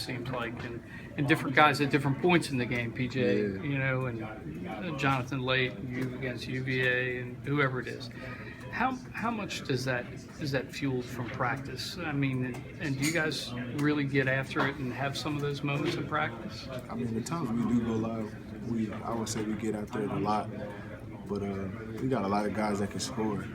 seems like, and different guys at different points in the game. PJ, and Jonathan Late, you against UVA, and whoever it is. How much is that fueled from practice? I mean, and do you guys really get after it and have some of those moments in practice? I mean, the times we do go live, I would say we get after it a lot, but we got a lot of guys that can score.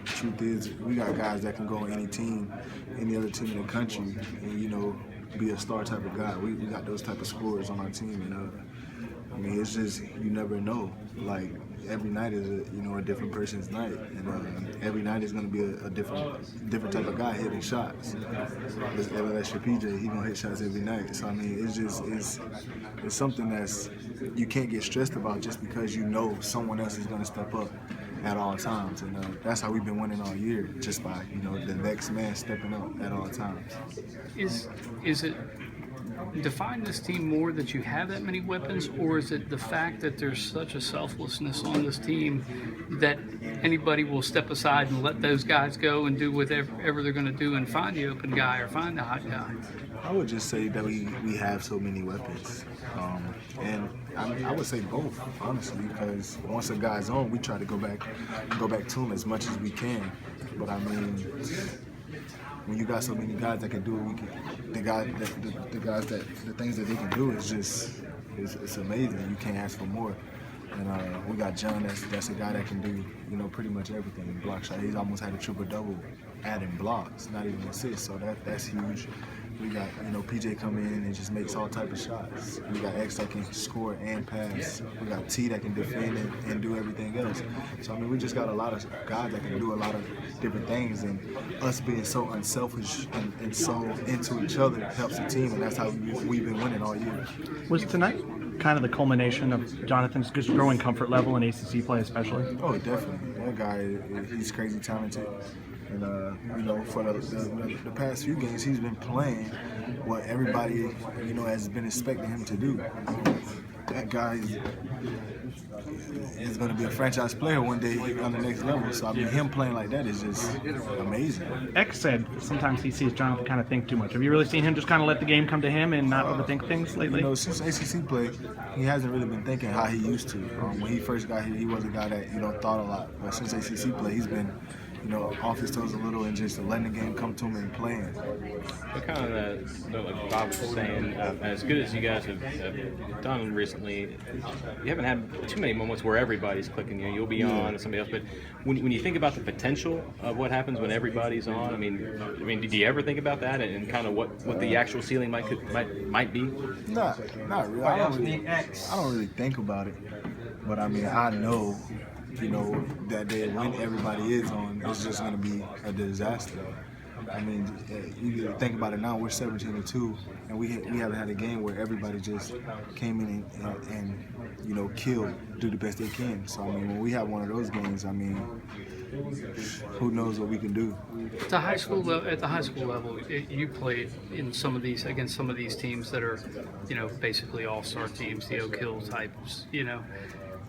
Truth is, we got guys that can go on any team, any other team in the country, and be a star type of guy. We got those type of scorers on our team, and I mean, it's just you never know. Like every night is a different person's night, and every night is going to be a different type of guy hitting shots. Whether that's your PJ, he gonna hit shots every night. So I mean, it's something that's you can't get stressed about just because someone else is going to step up at all times, and that's how we've been winning all year, just by the next man stepping up at all times. Is it define this team more that you have that many weapons, or is it the fact that there's such a selflessness on this team that anybody will step aside and let those guys go and do whatever they're going to do and find the open guy or find the hot guy? I would just say that we have so many weapons, and I would say both, honestly, because once a guy's on, we try to go back to him as much as we can. But I mean, when you got so many guys that can do it, the things that they can do is just it's amazing. You can't ask for more. And we got John. That's a guy that can do pretty much everything. Block shot. He's almost had a triple double, adding blocks, not even assists. So that's huge. We got PJ come in and just makes all type of shots. We got X that can score and pass. We got T that can defend and do everything else. So I mean, we just got a lot of guys that can do a lot of different things, and us being so unselfish and so into each other helps the team, and that's how we've been winning all year. Was tonight kind of the culmination of Jonathan's just growing comfort level in ACC play, especially? Oh, definitely. That guy, he's crazy talented. And, for the past few games, he's been playing what everybody, has been expecting him to do. That guy is going to be a franchise player one day on the next level. So, I mean, him playing like that is just amazing. X said sometimes he sees Jonathan kind of think too much. Have you really seen him just kind of let the game come to him and not overthink things lately? Since ACC play, he hasn't really been thinking how he used to. When he first got here, he was a guy that, thought a lot. But since ACC play, he's been off his toes a little and just letting the game come to him and playing. But kind of like Bob was saying, as good as you guys have done recently, you haven't had too many moments where everybody's clicking. You'll be on and somebody else. But when you think about the potential of what happens when everybody's on, I mean, did you ever think about that and kind of what the actual ceiling might be? Not really. I don't really think about it. But I mean, I know. That day when everybody is on, it's just going to be a disaster. I mean, you think about it now, we're 17-2, and we haven't had a game where everybody just came in and killed, do the best they can. So, I mean, when we have one of those games, I mean, who knows what we can do. At the high school level, you played in against some of these teams that are, basically all-star teams, the Oak Hill types,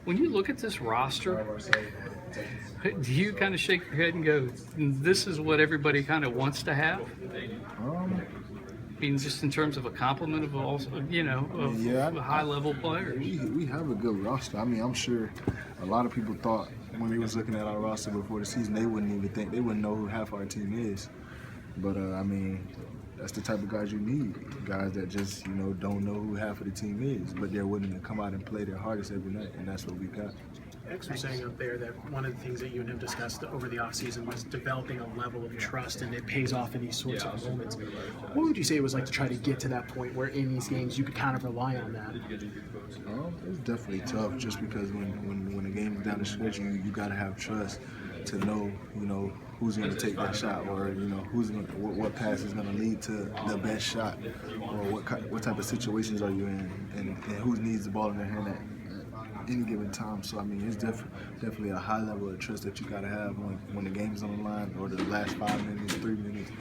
When you look at this roster, do you kind of shake your head and go, this is what everybody kind of wants to have? I mean, just in terms of a complement of all, high-level players. We have a good roster. I mean, I'm sure a lot of people thought when they was looking at our roster before the season, they wouldn't know who half our team is. But, I mean, that's the type of guys you need. Guys that just, don't know who half of the team is, but they're willing to come out and play their hardest every night, and that's what we got. X was saying up there that one of the things that you and him discussed over the offseason was developing a level of trust, and it pays off in these sorts of moments. What would you say it was like to try to get to that point where in these games you could kind of rely on that? It's definitely tough, just because when the game is down the stretch, you got to have trust to know, who's going to take that shot, or what pass is going to lead to the best shot, or what type of situations are you in, and who needs the ball in their hand at any given time. So I mean, it's definitely a high level of trust that you got to have when the game's on the line, or the last 5 minutes, 3 minutes.